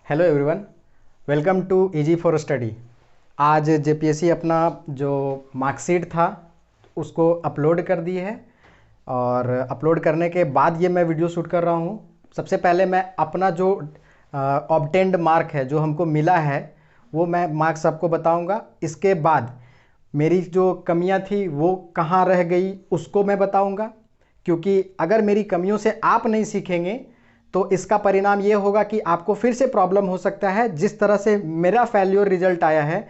Hello everyone, welcome to easy for study. आज JPSC अपना जो मार्कशीट था उसको अपलोड कर दी है और अपलोड करने के बाद ये मैं वीडियो शूट कर रहा हूँ। सबसे पहले मैं अपना जो ऑब्टेंड मार्क है, जो हमको मिला है, वो मैं मार्क्स आपको बताऊँगा। इसके बाद मेरी जो कमियाँ थी वो कहाँ रह गई उसको मैं बताऊँगा, क्योंकि अगर मेरी कमियों से आप नहीं सीखेंगे तो इसका परिणाम ये होगा कि आपको फिर से प्रॉब्लम हो सकता है। जिस तरह से मेरा फेल्योर रिजल्ट आया है,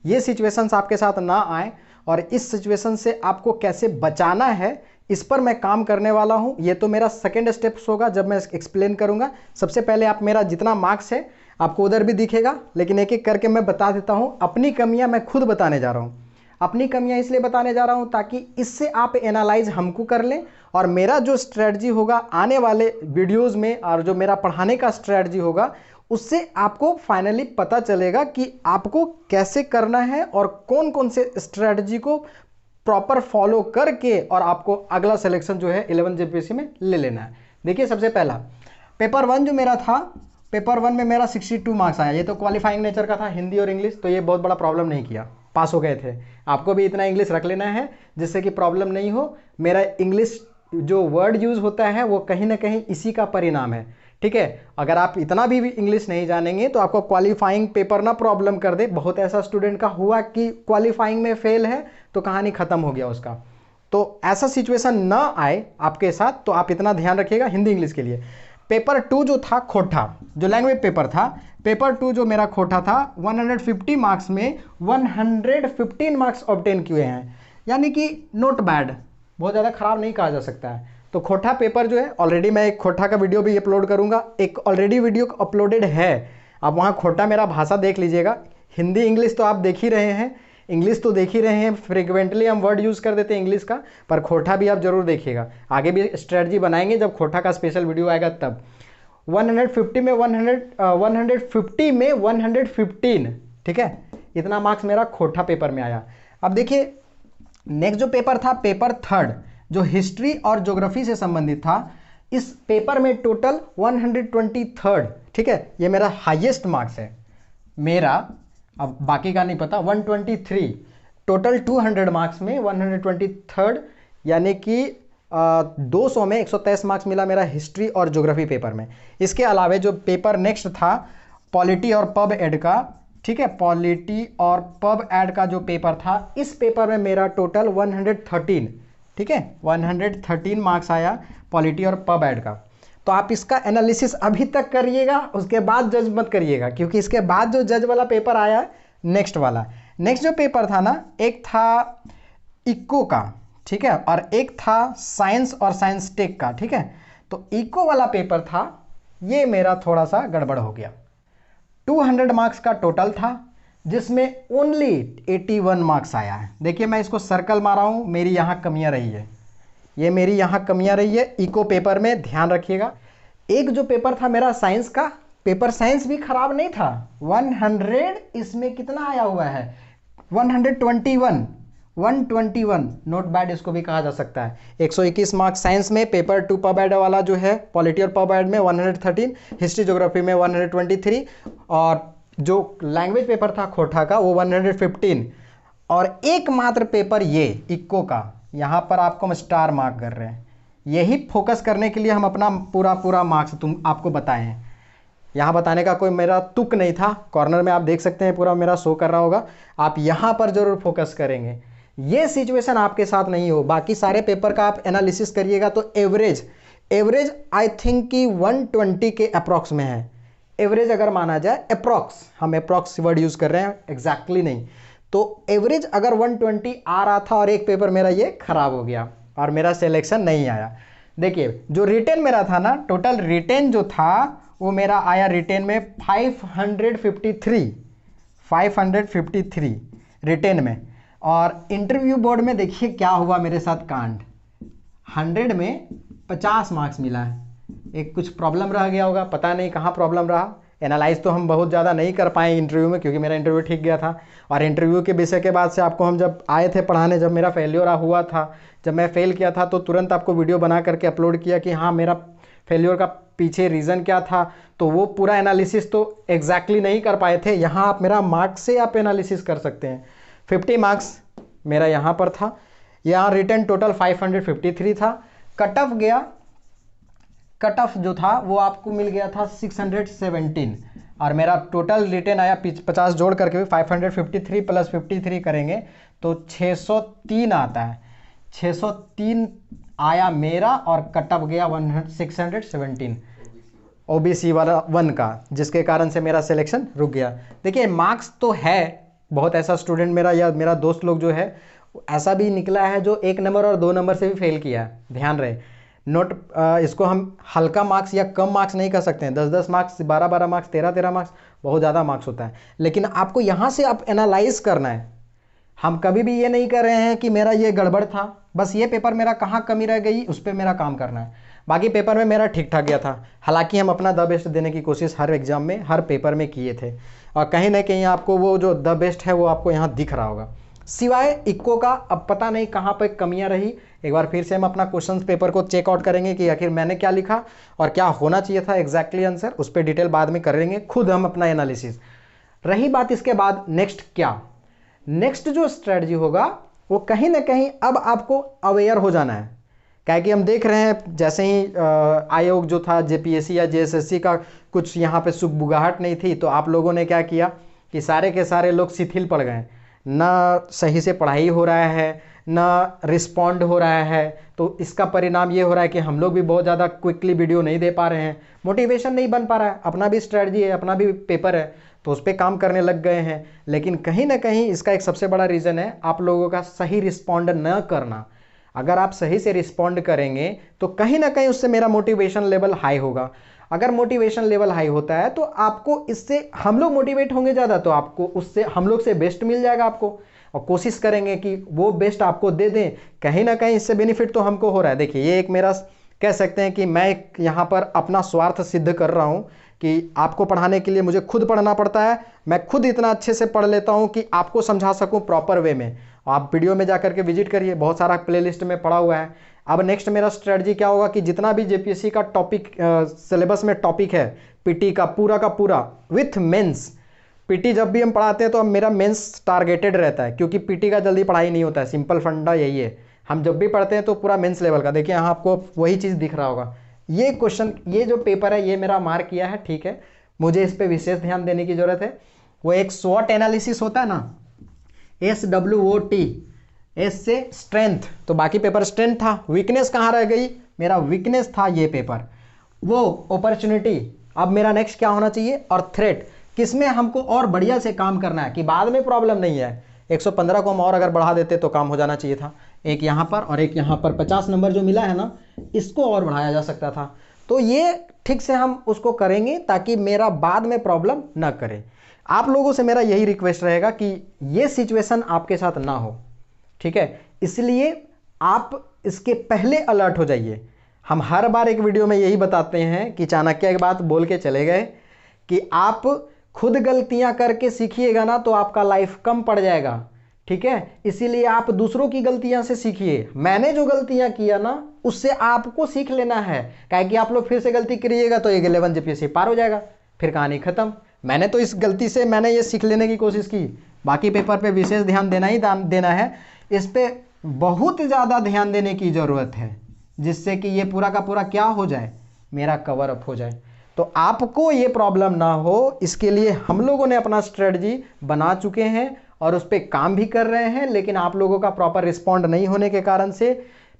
ये सिचुएशंस आपके साथ ना आए और इस सिचुएशन से आपको कैसे बचाना है, इस पर मैं काम करने वाला हूं। ये तो मेरा सेकेंड स्टेप्स होगा जब मैं एक्सप्लेन करूंगा। सबसे पहले आप मेरा जितना मार्क्स है आपको उधर भी दिखेगा, लेकिन एक एक करके मैं बता देता हूं। अपनी कमियां मैं खुद बताने जा रहा हूं। अपनी कमियां इसलिए बताने जा रहा हूं ताकि इससे आप एनालाइज हमको कर लें और मेरा जो स्ट्रेटजी होगा आने वाले वीडियोस में और जो मेरा पढ़ाने का स्ट्रेटजी होगा उससे आपको फाइनली पता चलेगा कि आपको कैसे करना है और कौन कौन से स्ट्रेटजी को प्रॉपर फॉलो करके और आपको अगला सिलेक्शन जो है 11 जेपीएससी में ले लेना है। देखिए, सबसे पहला पेपर 1 जो मेरा था, पेपर 1 में मेरा 62 मार्क्स आया। ये तो क्वालिफाइंग नेचर का था, हिंदी और इंग्लिश, तो ये बहुत बड़ा प्रॉब्लम नहीं किया, पास हो गए थे। आपको भी इतना इंग्लिश रख लेना है जिससे कि प्रॉब्लम नहीं हो। मेरा इंग्लिश जो वर्ड यूज होता है वो कहीं ना कहीं इसी का परिणाम है, ठीक है। अगर आप इतना भी इंग्लिश नहीं जानेंगे तो आपको क्वालिफाइंग पेपर ना प्रॉब्लम कर दे। बहुत ऐसा स्टूडेंट का हुआ कि क्वालिफाइंग में फेल है तो कहानी खत्म हो गया उसका। तो ऐसा सिचुएशन ना आए आपके साथ, तो आप इतना ध्यान रखिएगा हिंदी इंग्लिश के लिए। पेपर 2 जो था खोटा, जो लैंग्वेज पेपर था, पेपर 2 जो मेरा खोटा था, 150 मार्क्स में 115 मार्क्स ऑब्टेन किए हैं, यानी कि नॉट बैड, बहुत ज़्यादा खराब नहीं कहा जा सकता है। तो खोटा पेपर जो है, ऑलरेडी मैं एक खोटा का वीडियो भी अपलोड करूंगा, एक ऑलरेडी वीडियो अपलोडेड है, आप वहाँ खोटा मेरा भाषा देख लीजिएगा। हिंदी इंग्लिश तो आप देख ही रहे हैं, इंग्लिश तो देख ही रहे हैं, फ्रिक्वेंटली हम वर्ड यूज़ कर देते हैं इंग्लिश का, पर खोटा भी आप जरूर देखिएगा। आगे भी स्ट्रेटजी बनाएंगे जब खोटा का स्पेशल वीडियो आएगा तब। 150 में 150 में 115, ठीक है, इतना मार्क्स मेरा खोटा पेपर में आया। अब देखिए, नेक्स्ट जो पेपर था, पेपर 3 जो हिस्ट्री और ज्योग्राफी से संबंधित था, इस पेपर में टोटल 123, ठीक है, ये मेरा हाईएस्ट मार्क्स है मेरा। अब बाकी का नहीं पता, 123 टोटल 200 मार्क्स में 123, यानी कि 200 में 123 मार्क्स मिला मेरा हिस्ट्री और ज्योग्राफी पेपर में। इसके अलावा जो पेपर नेक्स्ट था पॉलिटी और पब एड का, ठीक है, पॉलिटी और पब एड का जो पेपर था, इस पेपर में मेरा टोटल 113, ठीक है, 113 मार्क्स आया पॉलिटी और पब एड का। तो आप इसका एनालिसिस अभी तक करिएगा, उसके बाद जज मत करिएगा, क्योंकि इसके बाद जो जज वाला पेपर आया नेक्स्ट वाला, नेक्स्ट जो पेपर था ना, एक था इको का, ठीक है, और एक था साइंस और साइंस टेक का, ठीक है। तो इको वाला पेपर था, ये मेरा थोड़ा सा गड़बड़ हो गया। 200 मार्क्स का टोटल था जिसमें ओनली 81 मार्क्स आया है। देखिए, मैं इसको सर्कल मारा हूं, मेरी यहां कमियां रही है, ये मेरी यहां कमियां रही है इको पेपर में, ध्यान रखिएगा। एक जो पेपर था मेरा साइंस का, पेपर साइंस भी खराब नहीं था। 100 इसमें कितना आया हुआ है, 121 नोट बैड इसको भी कहा जा सकता है। 121 मार्क्स साइंस में, पेपर 2 पब एड वाला जो है पॉलिटी और पब एड में 113, हिस्ट्री ज्योग्राफी में 123, और जो लैंग्वेज पेपर था खोटा का वो 115, और एकमात्र पेपर ये इक्को का, यहाँ पर आपको हम स्टार मार्क कर रहे हैं। यही फोकस करने के लिए हम अपना पूरा मार्क्स आपको बताए हैं। यहाँ बताने का कोई मेरा तुक नहीं था। कॉर्नर में आप देख सकते हैं पूरा मेरा शो कर रहा होगा, आप यहाँ पर जरूर फोकस करेंगे। ये सिचुएशन आपके साथ नहीं हो। बाकी सारे पेपर का आप एनालिसिस करिएगा तो एवरेज आई थिंक कि 120 के अप्रॉक्स में है। एवरेज अगर माना जाए, अप्रॉक्स, हम अप्रॉक्स वर्ड यूज कर रहे हैं, एग्जैक्टली नहीं, तो एवरेज अगर 120 आ रहा था और एक पेपर मेरा ये खराब हो गया और मेरा सिलेक्शन नहीं आया। देखिए, जो रिटेन मेरा था ना, टोटल रिटेन जो था वो मेरा आया रिटेन में 553 रिटेन में। और इंटरव्यू बोर्ड में देखिए क्या हुआ मेरे साथ कांड, 100 में 50 मार्क्स मिला है। एक कुछ प्रॉब्लम रह गया होगा, पता नहीं कहाँ प्रॉब्लम रहा। एनालाइज तो हम बहुत ज़्यादा नहीं कर पाए इंटरव्यू में, क्योंकि मेरा इंटरव्यू ठीक गया था। और इंटरव्यू के विषय के बाद से आपको हम जब आए थे पढ़ाने, जब मेरा फेल्योर हुआ था, जब मैं फेल किया था, तो तुरंत आपको वीडियो बना करके अपलोड किया कि हाँ मेरा फेल्योर का पीछे रीज़न क्या था, तो वो पूरा एनालिसिस तो एग्जैक्टली नहीं कर पाए थे। यहाँ आप मेरा मार्क्स से आप एनालिसिस कर सकते हैं। 50 मार्क्स मेरा यहाँ पर था, यहाँ रिटर्न टोटल 553 था। कट ऑफ गया, कट ऑफ जो था वो आपको मिल गया था 617 और मेरा टोटल रिटर्न आया 50 जोड़ करके भी 553 प्लस 53 करेंगे तो 603 आता है। 603 आया मेरा और कट ऑफ गया 617 ओबीसी वाला 1 का, जिसके कारण से मेरा सिलेक्शन रुक गया। देखिए मार्क्स तो है, बहुत ऐसा स्टूडेंट मेरा या मेरा दोस्त लोग जो है ऐसा भी निकला है जो 1 नंबर और 2 नंबर से भी फेल किया है। ध्यान रहे, नोट इसको हम हल्का मार्क्स या कम मार्क्स नहीं कर सकते हैं। 10-10 मार्क्स, 12-12 मार्क्स, 13-13 मार्क्स बहुत ज़्यादा मार्क्स होता है। लेकिन आपको यहाँ से आप एनालाइज करना है। हम कभी भी ये नहीं कर रहे हैं कि मेरा ये गड़बड़ था, बस ये पेपर मेरा कहाँ कमी रह गई उस पर मेरा काम करना है। बाकी पेपर में मेरा ठीक ठाक गया था। हालांकि हम अपना द बेस्ट देने की कोशिश हर एग्जाम में, हर पेपर में किए थे और कहीं ना कहीं आपको वो जो द बेस्ट है वो आपको यहाँ दिख रहा होगा। सिवाय इक्को का अब पता नहीं कहाँ पर कमियाँ रही। एक बार फिर से हम अपना क्वेश्चन पेपर को चेकआउट करेंगे कि आखिर मैंने क्या लिखा और क्या होना चाहिए था एग्जैक्टली आंसर, उस पर डिटेल बाद में करेंगे खुद हम अपना एनालिसिस। रही बात इसके बाद नेक्स्ट क्या, नेक्स्ट जो स्ट्रेटजी होगा वो कहीं ना कहीं अब आपको अवेयर हो जाना है। क्या कि हम देख रहे हैं जैसे ही आयोग जो था जेपीएससी या जेएसएससी का कुछ यहाँ पे सुगबुगाहट नहीं थी, तो आप लोगों ने क्या किया कि सारे के सारे लोग शिथिल पड़ गए, ना सही से पढ़ाई हो रहा है, ना रिस्पॉन्ड हो रहा है। तो इसका परिणाम ये हो रहा है कि हम लोग भी बहुत ज़्यादा क्विकली वीडियो नहीं दे पा रहे हैं, मोटिवेशन नहीं बन पा रहा है। अपना भी स्ट्रेटजी है, अपना भी पेपर है, तो उस पर काम करने लग गए हैं। लेकिन कहीं ना कहीं इसका एक सबसे बड़ा रीज़न है आप लोगों का सही रिस्पॉन्ड न करना। अगर आप सही से रिस्पॉन्ड करेंगे तो कहीं ना कहीं उससे मेरा मोटिवेशन लेवल हाई होगा। अगर मोटिवेशन लेवल हाई होता है तो आपको इससे हम लोग मोटिवेट होंगे ज़्यादा, तो आपको उससे हम लोग से बेस्ट मिल जाएगा आपको, और कोशिश करेंगे कि वो बेस्ट आपको दे दें। कहीं ना कहीं इससे बेनिफिट तो हमको हो रहा है। देखिए ये एक मेरा कह सकते हैं कि मैं एक यहाँ पर अपना स्वार्थ सिद्ध कर रहा हूँ कि आपको पढ़ाने के लिए मुझे खुद पढ़ना पड़ता है। मैं खुद इतना अच्छे से पढ़ लेता हूँ कि आपको समझा सकूँ प्रॉपर वे में। आप वीडियो में जाकर के विजिट करिए, बहुत सारा प्लेलिस्ट में पड़ा हुआ है। अब नेक्स्ट मेरा स्ट्रेटजी क्या होगा कि जितना भी जेपीएससी का टॉपिक सिलेबस में टॉपिक है पीटी का पूरा विथ मेंस, पीटी जब भी हम पढ़ाते हैं तो अब मेरा मेंस टारगेटेड रहता है, क्योंकि पीटी का जल्दी पढ़ाई नहीं होता है। सिंपल फंडा यही है, हम जब भी पढ़ते हैं तो पूरा मेंस लेवल का। देखिए यहाँ आपको वही चीज़ दिख रहा होगा। ये क्वेश्चन, ये जो पेपर है ये मेरा मार्क किया है, ठीक है, मुझे इस पर विशेष ध्यान देने की जरूरत है। वो एक स्वॉट एनालिसिस होता है ना, SWOT, एस से स्ट्रेंथ, तो बाकी पेपर स्ट्रेंथ था। वीकनेस कहाँ रह गई, मेरा वीकनेस था ये पेपर। वो अपॉर्चुनिटी, अब मेरा नेक्स्ट क्या होना चाहिए, और थ्रेट, किसमें हमको और बढ़िया से काम करना है कि बाद में प्रॉब्लम नहीं है। 115 को हम और अगर बढ़ा देते तो काम हो जाना चाहिए था। एक यहाँ पर और एक यहाँ पर 50 नंबर जो मिला है ना, इसको और बढ़ाया जा सकता था। तो ये ठीक से हम उसको करेंगे ताकि मेरा बाद में प्रॉब्लम ना करे। आप लोगों से मेरा यही रिक्वेस्ट रहेगा कि ये सिचुएशन आपके साथ ना हो, ठीक है। इसलिए आप इसके पहले अलर्ट हो जाइए। हम हर बार एक वीडियो में यही बताते हैं कि चाणक्य की बात बोल के चले गए कि आप खुद गलतियां करके सीखिएगा ना तो आपका लाइफ कम पड़ जाएगा, ठीक है। इसीलिए आप दूसरों की गलतियां से सीखिए। मैंने जो गलतियां किया ना उससे आपको सीख लेना है, क्या कि आप लोग फिर से गलती करिएगा तो 11 जेपीएससी पार हो जाएगा, फिर कहानी खत्म। मैंने तो इस गलती से मैंने ये सीख लेने की कोशिश की। बाकी पेपर पे विशेष ध्यान देना ही देना है, इस पे बहुत ज़्यादा ध्यान देने की ज़रूरत है, जिससे कि ये पूरा का पूरा क्या हो जाए, मेरा कवर अप हो जाए। तो आपको ये प्रॉब्लम ना हो, इसके लिए हम लोगों ने अपना स्ट्रेटजी बना चुके हैं और उस पर काम भी कर रहे हैं। लेकिन आप लोगों का प्रॉपर रिस्पॉन्ड नहीं होने के कारण से,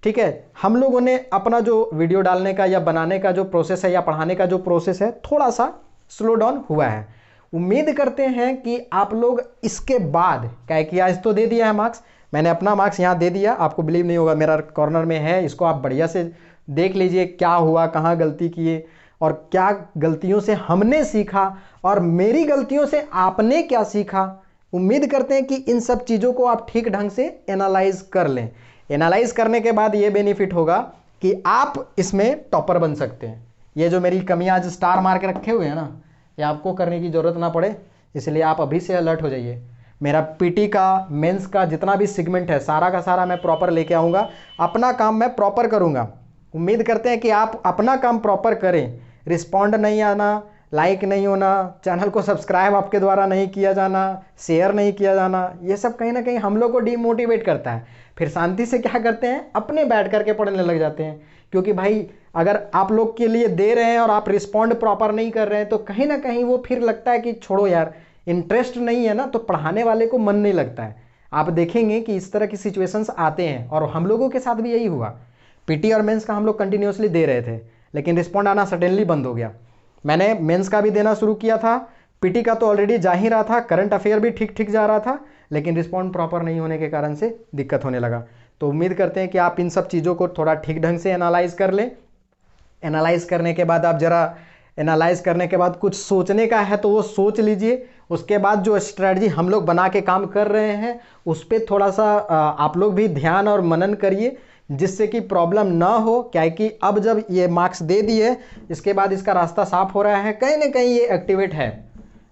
ठीक है, हम लोगों ने अपना जो वीडियो डालने का या बनाने का जो प्रोसेस है या पढ़ाने का जो प्रोसेस है थोड़ा सा स्लो डाउन हुआ है। उम्मीद करते हैं कि आप लोग इसके बाद, क्या कि आज तो दे दिया है मार्क्स, मैंने अपना मार्क्स यहाँ दे दिया, आपको बिलीव नहीं होगा, मेरा कॉर्नर में है, इसको आप बढ़िया से देख लीजिए क्या हुआ, कहाँ गलती किए और क्या गलतियों से हमने सीखा और मेरी गलतियों से आपने क्या सीखा। उम्मीद करते हैं कि इन सब चीज़ों को आप ठीक ढंग से एनालाइज कर लें। एनालाइज करने के बाद ये बेनिफिट होगा कि आप इसमें टॉपर बन सकते हैं। ये जो मेरी कमियां आज स्टार मार के रखे हुए हैं ना, ये आपको करने की ज़रूरत ना पड़े, इसलिए आप अभी से अलर्ट हो जाइए। मेरा पीटी का, मेंस का जितना भी सेगमेंट है सारा का सारा मैं प्रॉपर लेके आऊँगा, अपना काम मैं प्रॉपर करूँगा। उम्मीद करते हैं कि आप अपना काम प्रॉपर करें। रिस्पॉन्ड नहीं आना, लाइक नहीं होना, चैनल को सब्सक्राइब आपके द्वारा नहीं किया जाना, शेयर नहीं किया जाना, ये सब कहीं ना कहीं हम लोग को डीमोटिवेट करता है। फिर शांति से क्या करते हैं, अपने बैठ करके पढ़ने लग जाते हैं। क्योंकि भाई अगर आप लोग के लिए दे रहे हैं और आप रिस्पॉन्ड प्रॉपर नहीं कर रहे हैं तो कहीं ना कहीं वो फिर लगता है कि छोड़ो यार, इंटरेस्ट नहीं है ना, तो पढ़ाने वाले को मन नहीं लगता है। आप देखेंगे कि इस तरह की सिचुएशंस आते हैं और हम लोगों के साथ भी यही हुआ। पीटी और मेंस का हम लोग कंटिन्यूसली दे रहे थे, लेकिन रिस्पॉन्ड आना सडनली बंद हो गया। मैंने मेंस का भी देना शुरू किया था, पीटी का तो ऑलरेडी जा ही रहा था, करंट अफेयर भी ठीक ठीक जा रहा था, लेकिन रिस्पॉन्ड प्रॉपर नहीं होने के कारण से दिक्कत होने लगा। तो उम्मीद करते हैं कि आप इन सब चीज़ों को थोड़ा ठीक ढंग से एनालाइज कर लें। एनालाइज करने के बाद आप जरा एनालाइज करने के बाद कुछ सोचने का है तो वो सोच लीजिए। उसके बाद जो स्ट्रेटजी हम लोग बना के काम कर रहे हैं उस पर थोड़ा सा आप लोग भी ध्यान और मनन करिए, जिससे कि प्रॉब्लम ना हो। क्या है कि अब जब ये मार्क्स दे दिए, इसके बाद इसका रास्ता साफ हो रहा है, कहीं ना कहीं ये एक्टिवेट है,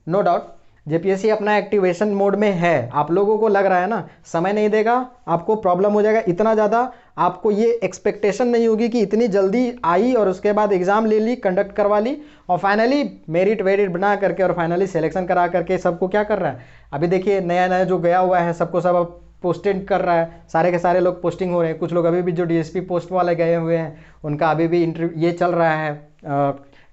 नो डाउट। जेपीएससी अपना एक्टिवेशन मोड में है। आप लोगों को लग रहा है ना समय नहीं देगा, आपको प्रॉब्लम हो जाएगा, इतना ज़्यादा आपको ये एक्सपेक्टेशन नहीं होगी कि इतनी जल्दी आई और उसके बाद एग्ज़ाम ले ली, कंडक्ट करवा ली और फाइनली मेरिट वेरिट बना करके और फाइनली सिलेक्शन करा करके सबको क्या कर रहा है। अभी देखिए नया नया जो गया हुआ है सबको सब अब पोस्टेड कर रहा है, सारे के सारे लोग पोस्टिंग हो रहे हैं। कुछ लोग अभी भी जो डीएसपी पोस्ट वाले गए हुए हैं उनका अभी भी इंटरव्यू ये चल रहा है,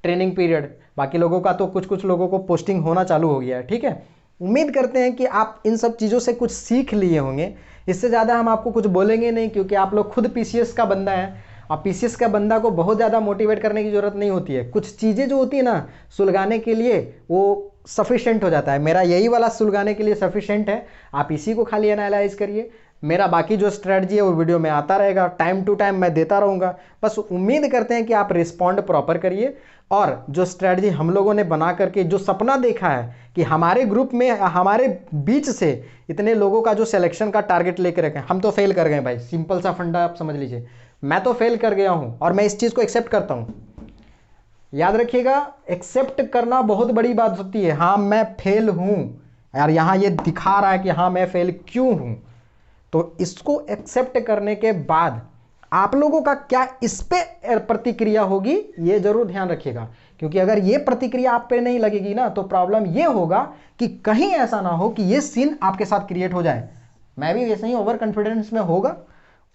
ट्रेनिंग पीरियड। बाकी लोगों का तो कुछ कुछ लोगों को पोस्टिंग होना चालू हो गया है। ठीक है, उम्मीद करते हैं कि आप इन सब चीज़ों से कुछ सीख लिए होंगे। इससे ज़्यादा हम आपको कुछ बोलेंगे नहीं, क्योंकि आप लोग खुद पीसीएस का बंदा है और पीसीएस का बंदा को बहुत ज़्यादा मोटिवेट करने की ज़रूरत नहीं होती है। कुछ चीज़ें जो होती है ना सुलझाने के लिए वो सफिशेंट हो जाता है। मेरा यही वाला सुलझाने के लिए सफिशेंट है, आप इसी को खाली एनालाइज करिए। मेरा बाकी जो स्ट्रेटजी है वो वीडियो में आता रहेगा, टाइम टू टाइम मैं देता रहूँगा। बस उम्मीद करते हैं कि आप रिस्पॉन्ड प्रॉपर करिए और जो स्ट्रेटजी हम लोगों ने बना करके जो सपना देखा है कि हमारे ग्रुप में हमारे बीच से इतने लोगों का जो सिलेक्शन का टारगेट लेकर रखे, हम तो फेल कर गए भाई। सिंपल सा फंडा आप समझ लीजिए, मैं तो फेल कर गया हूँ और मैं इस चीज़ को एक्सेप्ट करता हूँ। याद रखिएगा, एक्सेप्ट करना बहुत बड़ी बात होती है। हाँ मैं फेल हूँ यार, यहाँ ये दिखा रहा है कि हाँ मैं फेल क्यों हूँ, तो इसको एक्सेप्ट करने के बाद आप लोगों का क्या इस पे प्रतिक्रिया होगी ये जरूर ध्यान रखिएगा। क्योंकि अगर ये प्रतिक्रिया आप पे नहीं लगेगी ना तो प्रॉब्लम ये होगा कि कहीं ऐसा ना हो कि ये सीन आपके साथ क्रिएट हो जाए। मैं भी वैसे ही ओवर कॉन्फिडेंस में होगा,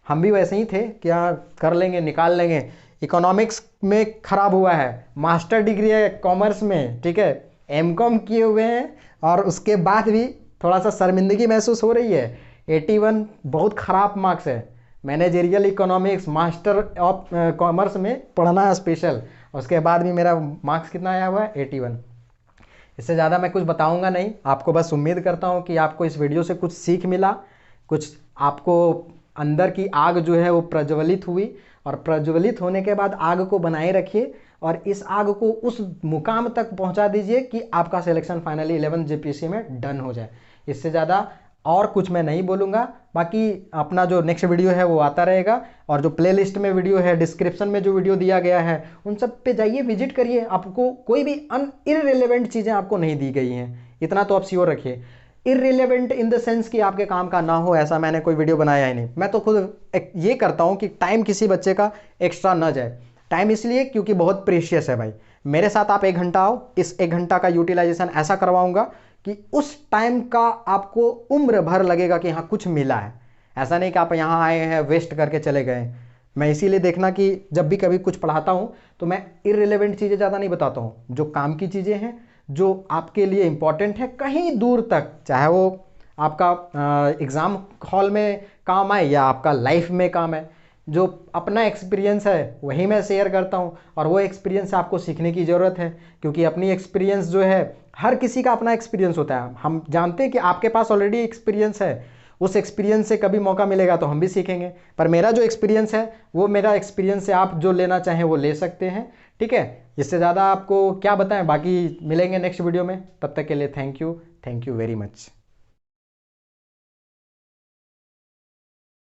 हम भी वैसे ही थे कि हाँ कर लेंगे, निकाल लेंगे। इकोनॉमिक्स में खराब हुआ है, मास्टर डिग्री है कॉमर्स में, ठीक है, एमकॉम किए हुए हैं और उसके बाद भी थोड़ा सा शर्मिंदगी महसूस हो रही है। 81 बहुत ख़राब मार्क्स है। Managerial economics master of commerce में पढ़ना है स्पेशल, उसके बाद भी मेरा मार्क्स कितना आया हुआ है 81। इससे ज़्यादा मैं कुछ बताऊंगा नहीं आपको। बस उम्मीद करता हूं कि आपको इस वीडियो से कुछ सीख मिला, कुछ आपको अंदर की आग जो है वो प्रज्वलित हुई और प्रज्वलित होने के बाद आग को बनाए रखिए और इस आग को उस मुकाम तक पहुंचा दीजिए कि आपका सिलेक्शन फाइनली 11 जेपीएससी में डन हो जाए। इससे ज़्यादा और कुछ मैं नहीं बोलूँगा। बाकी अपना जो नेक्स्ट वीडियो है वो आता रहेगा और जो प्लेलिस्ट में वीडियो है, डिस्क्रिप्शन में जो वीडियो दिया गया है उन सब पे जाइए, विजिट करिए। आपको कोई भी इररिलेवेंट चीज़ें आपको नहीं दी गई हैं, इतना तो आप श्योर रखिए। इररिलेवेंट इन द सेंस कि आपके काम का ना हो ऐसा मैंने कोई वीडियो बनाया ही नहीं। मैं तो खुद ये करता हूँ कि टाइम किसी बच्चे का एक्स्ट्रा ना जाए। टाइम इसलिए क्योंकि बहुत प्रेशियस है भाई। मेरे साथ आप 1 घंटा आओ, इस 1 घंटा का यूटिलाइजेशन ऐसा करवाऊंगा कि उस टाइम का आपको उम्र भर लगेगा कि हाँ कुछ मिला है। ऐसा नहीं कि आप यहाँ आए हैं वेस्ट करके चले गए। मैं इसीलिए देखना कि जब भी कभी कुछ पढ़ाता हूँ तो मैं इररिलेवेंट चीज़ें ज़्यादा नहीं बताता हूँ। जो काम की चीज़ें हैं, जो आपके लिए इंपॉर्टेंट है कहीं दूर तक, चाहे वो आपका एग्ज़ाम हॉल में काम आए या आपका लाइफ में काम है, जो अपना एक्सपीरियंस है वही मैं शेयर करता हूँ। और वो एक्सपीरियंस आपको सीखने की ज़रूरत है, क्योंकि अपनी एक्सपीरियंस जो है हर किसी का अपना एक्सपीरियंस होता है। हम जानते हैं कि आपके पास ऑलरेडी एक्सपीरियंस है, उस एक्सपीरियंस से कभी मौका मिलेगा तो हम भी सीखेंगे। पर मेरा जो एक्सपीरियंस है वो मेरा एक्सपीरियंस से आप जो लेना चाहें वो ले सकते हैं, ठीक है। इससे ज़्यादा आपको क्या बताएं, बाकी मिलेंगे नेक्स्ट वीडियो में। तब तक के लिए थैंक यू वेरी मच।